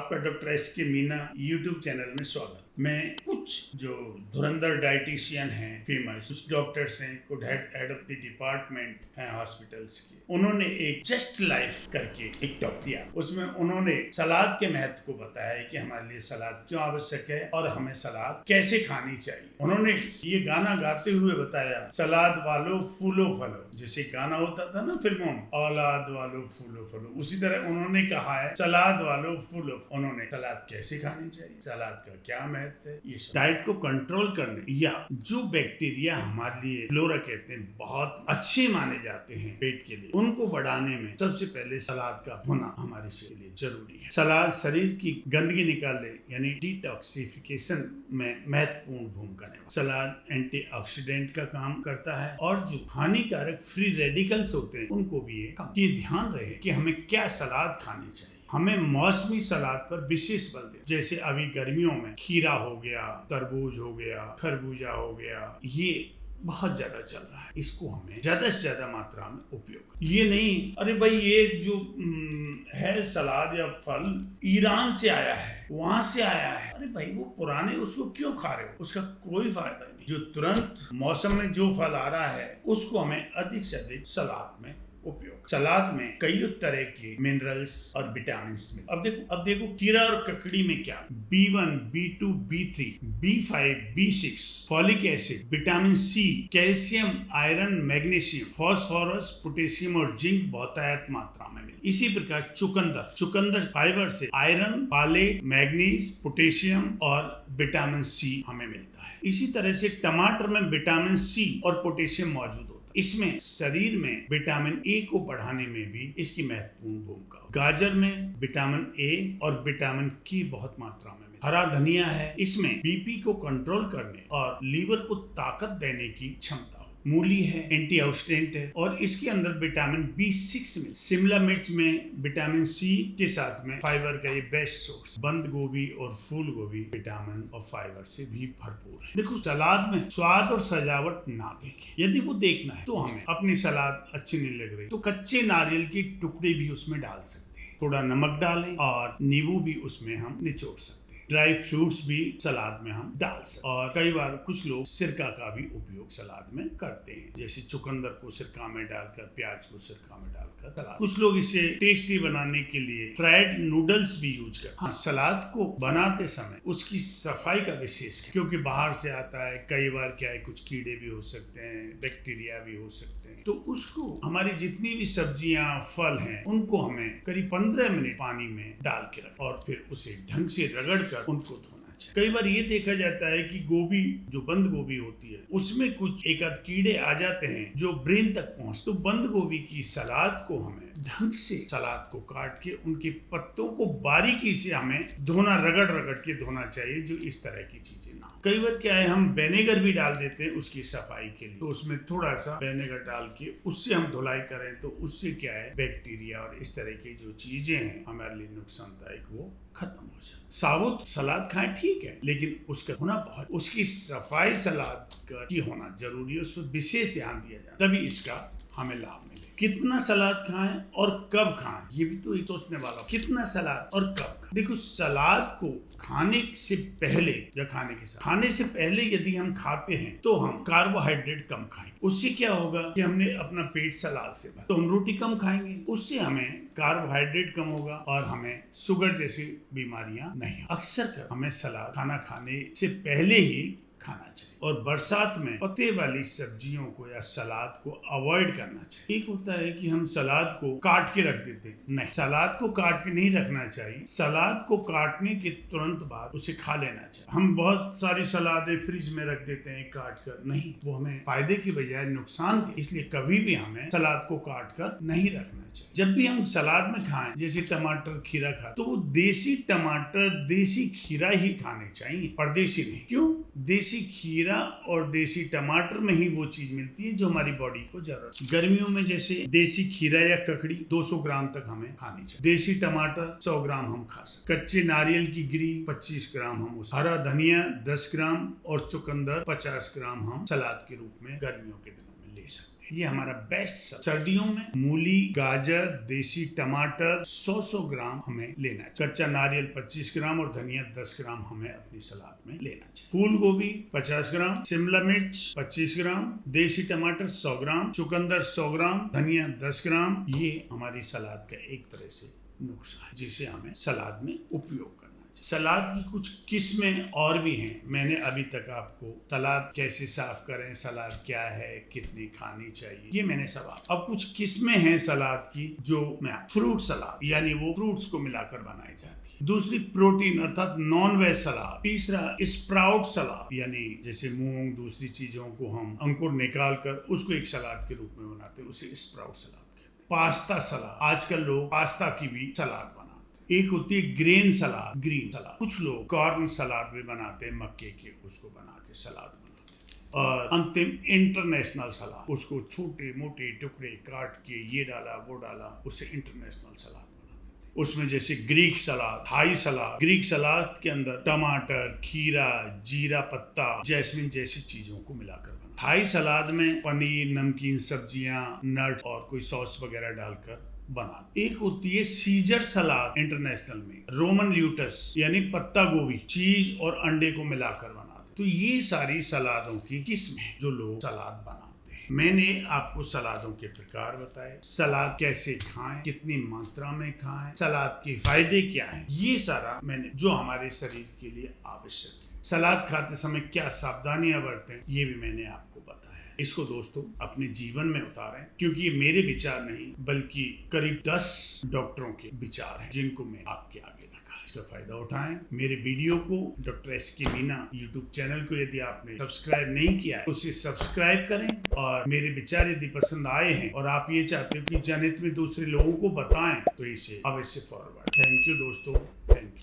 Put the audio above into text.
आपका doctor S के Meena YouTube channel में स्वागत। मैं कुछ जो धुरंधर डाइटिशियन हैं, फेमस कुछ डॉक्टर्स हैं, कुछ हेड ऑफ द डिपार्टमेंट हैं हॉस्पिटल्स के, उन्होंने एक जस्ट लाइफ करके एक टॉप दिया। उसमें उन्होंने सलाद के महत्व को बताया है कि हमारे लिए सलाद क्यों आवश्यक है और हमें सलाद कैसे खानी चाहिए। उन्होंने ये गाना गाते हुए बताया, सलाद वालों फूलो फलो, जैसे गाना होता था ना फिल्मों में, औलाद वालों फूलो फलो, उसी तरह उन्होंने कहा है सलाद वालों फूलो। उन्होंने सलाद कैसे खानी चाहिए, सलाद का क्या महत्व है, ये डाइट को कंट्रोल करने या जो बैक्टीरिया हमारे लिए फ्लोरा कहते हैं बहुत अच्छे माने जाते हैं पेट के लिए, उनको बढ़ाने में सबसे पहले सलाद का होना हमारे शरीर के लिए जरूरी है। सलाद शरीर की गंदगी निकालने यानी डिटॉक्सिफिकेशन में महत्वपूर्ण भूमिका निभाता है। सलाद एंटीऑक्सीडेंट का काम करता है और जो हानिकारक फ्री रेडिकल्स होते हैं उनको भी ये ध्यान रहे कि हमें क्या सलाद खानी चाहिए। हमें मौसमी सलाद पर विशेष बल दें, जैसे अभी गर्मियों में खीरा हो गया, तरबूज हो गया, खरबूजा हो गया, ये बहुत ज्यादा चल रहा है। इसको हमें ज्यादा से ज्यादा मात्रा में उपयोग, ये नहीं अरे भाई ये जो है सलाद या फल ईरान से आया है, वहां से आया है, अरे भाई वो पुराने, उसको क्यों खा रहे हो, उसका कोई फायदा नहीं। जो तुरंत मौसम में जो फल आ रहा है उसको हमें अधिक से अधिक सलाद में उपयोग। सलाद में कई तरह के मिनरल्स और विटामिन मिलते। अब देखो खीरा और ककड़ी में क्या, B1, B2, B3, B5, B6, folic acid, vitamin c, calcium, iron, magnesium, phosphorus, potassium और जिंक बहुतायत मात्रा में मिलते। इसी प्रकार चुकंदर फाइबर से आयरन, फालेट, मैग्नीज, पोटेशियम और विटामिन सी हमें मिलता है। इसी तरह से टमाटर में विटामिन सी और पोटेशियम मौजूद होता है। इसमें शरीर में विटामिन ए को बढ़ाने में भी इसकी महत्वपूर्ण भूमिका। गाजर में विटामिन ए और विटामिन के बहुत मात्रा में मिलता है। हरा धनिया है, इसमें बीपी को कंट्रोल करने और लीवर को ताकत देने की क्षमता। मूली है, एंटीऑक्सीडेंट है और इसके अंदर विटामिन B6 में। शिमला मिर्च में विटामिन सी के साथ में फाइबर का ये बेस्ट सोर्स। बंद गोभी और फूल गोभी विटामिन और फाइबर से भी भरपूर है। देखो सलाद में स्वाद और सजावट ना देखें, यदि वो देखना है तो हमें अपनी सलाद अच्छी नहीं लग रही तो कच्चे नारियल के टुकड़े भी उसमें डाल सकते हैं, थोड़ा नमक डालें और नींबू भी उसमें हम निचोड़ सकते हैं। ड्राई फ्रूट्स भी सलाद में हम डाल सकते हैं और कई बार कुछ लोग सिरका का भी उपयोग सलाद में करते हैं, जैसे चुकंदर को सिरका में डालकर, प्याज को सिरका में डालकर सलाद। कुछ लोग इसे टेस्टी बनाने के लिए फ्राइड नूडल्स भी यूज करते हैं। हाँ, सलाद को बनाते समय उसकी सफाई का विशेष, क्योंकि बाहर से आता है, कई बार क्या है कुछ कीड़े भी हो सकते हैं, बैक्टीरिया भी हो सकते हैं, तो उसको हमारी जितनी भी सब्जियां फल हैं उनको हमें करीब 15 मिनट पानी में डाल के रखें और फिर उसे ढंग से रगड़ कर उनको धोना चाहिए। कई बार ये देखा जाता है कि गोभी, जो बंद गोभी होती है, उसमें कुछ एक आध कीड़े आ जाते हैं जो ब्रेन तक पहुंच, तो बंद गोभी की सलाद को हमें ढंग से सलाद को काट के उनके पत्तों को बारीकी से हमें धोना, रगड़ के धोना चाहिए, जो इस तरह की चीजें ना। कई बार क्या है हम विनेगर भी डाल देते हैं उसकी सफाई के लिए, तो उसमें थोड़ा सा विनेगर डाल के उससे हम धुलाई करें तो उससे क्या है बैक्टीरिया और इस तरह की जो चीजें हैं हमारे लिए नुकसानदायक वो खत्म हो जाए। साबुत सलाद खाएं ठीक है, लेकिन उसका होना बहुत, उसकी सफाई सलाद की होना जरूरी है, उस पर विशेष ध्यान दिया जाए, तभी इसका हमें लाभ मिले। कितना सलाद खाएं और कब खाएं, ये भी तो एक सोचने वाला, कितना सलाद और कब खाएं। देखो सलाद को खाने से पहले या खाने से पहले यदि हम खाते हैं तो हम कार्बोहाइड्रेट कम खाएं। उससे क्या होगा कि हमने अपना पेट सलाद से भरा, तो हम रोटी कम खाएंगे, उससे हमें कार्बोहाइड्रेट कम होगा और हमें शुगर जैसी बीमारियां नहीं। अक्सर हमें सलाद खाना खाने से पहले ही खाना चाहिए और बरसात में पत्ते वाली सब्जियों को या सलाद को अवॉइड करना चाहिए। एक होता है कि हम सलाद को काट के रख देते हैं, नहीं, सलाद को काट के नहीं रखना चाहिए। सलाद को काटने के तुरंत बाद उसे खा लेना चाहिए। हम बहुत सारी सलादें फ्रिज में रख देते हैं काट कर, नहीं, वो हमें फायदे की बजाय नुकसान दे, इसलिए कभी भी हमें सलाद को काट कर नहीं रखना चाहिए। जब भी हम सलाद में खाएं, जैसे टमाटर खीरा खाएं, तो देसी टमाटर देसी खीरा ही खाने चाहिए, परदेशी नहीं। क्यों? देसी खीरा और देसी टमाटर में ही वो चीज मिलती है जो हमारी बॉडी को जरूरत है। गर्मियों में जैसे देसी खीरा या ककड़ी 200 ग्राम तक हमें खानी चाहिए, देसी टमाटर 100 ग्राम हम खा सकते, कच्चे नारियल की गिरी 25 ग्राम हम, हरा धनिया 10 ग्राम और चुकंदर 50 ग्राम हम सलाद के रूप में गर्मियों के दिनों में ले सकते हैं। ये हमारा बेस्ट। सर्दियों में मूली, गाजर, देसी टमाटर 100 ग्राम हमें लेना चाहिए। कच्चा नारियल 25 ग्राम और धनिया 10 ग्राम हमें अपनी सलाद में लेना चाहिए। फूल गोभी 50 ग्राम, शिमला मिर्च 25 ग्राम, देसी टमाटर 100 ग्राम, चुकंदर 100 ग्राम, धनिया 10 ग्राम। ये हमारी सलाद का एक तरह से नुस्खा है जिसे हमें सलाद में उपयोग करना चाहिए। सलाद की कुछ किस्में और भी हैं। मैंने अभी तक आपको सलाद कैसे साफ करें, सलाद क्या है, कितनी खानी चाहिए, ये मैंने सब अब कुछ किस्में हैं सलाद की जो मैं फ्रूट सलाद यानी वो फ्रूट्स को मिलाकर बनाई जाती है। दूसरी प्रोटीन अर्थात नॉन वेज सलाद। तीसरा स्प्राउट सलाद यानी जैसे मूंग, दूसरी चीजों को हम अंकुर निकाल कर उसको एक सलाद के रूप में बनाते हैं, उसे स्प्राउट सलाद। पास्ता सलाद, आजकल लोग पास्ता की भी सलाद बनाते हैं। एक होती है ग्रेन सलाद, ग्रीन सलाद। कुछ लोग कॉर्न सलाद भी बनाते हैं, मक्के के, उसको बना के सलाद बनाते हैं। और अंतिम इंटरनेशनल सलाद, उसको छोटे मोटे टुकड़े काट के ये डाला वो डाला, उससे इंटरनेशनल सलाद बनाते हैं। उसमें जैसे ग्रीक सलाद, थाई सलाद। ग्रीक सलाद के अंदर टमाटर, खीरा, जीरा पत्ता, जैस्मिन जैसी चीजों को मिलाकर बना। थाई सलाद में पनीर, नमकीन सब्जियां, नट्स और कोई सॉस वगैरह डालकर बना। एक होती है सीजर सलाद इंटरनेशनल में, रोमन ल्यूटस यानी पत्ता गोभी, चीज और अंडे को मिलाकर बनाते। तो ये सारी सलादों की किस्में हैं जो लोग सलाद बनाते हैं। मैंने आपको सलादों के प्रकार बताए, सलाद कैसे खाएं, कितनी मात्रा में खाएं, सलाद के फायदे क्या हैं, ये सारा मैंने जो हमारे शरीर के लिए आवश्यक है। सलाद खाते समय क्या सावधानियां बरतें, ये भी मैंने आपको बताया। इसको दोस्तों अपने जीवन में उतारें, क्योंकि ये मेरे विचार नहीं बल्कि करीब 10 डॉक्टरों के विचार हैं जिनको मैं आपके आगे रखा। इसका फायदा उठाएं। मेरे वीडियो को doctor SK Meena YouTube channel को यदि आपने सब्सक्राइब नहीं किया है तो उसे सब्सक्राइब करें। और मेरे विचार यदि पसंद आए हैं और आप ये चाहते हो कि जनहित में दूसरे लोगों को बताएं तो इसे अवश्य फॉरवर्ड। थैंक यू दोस्तों।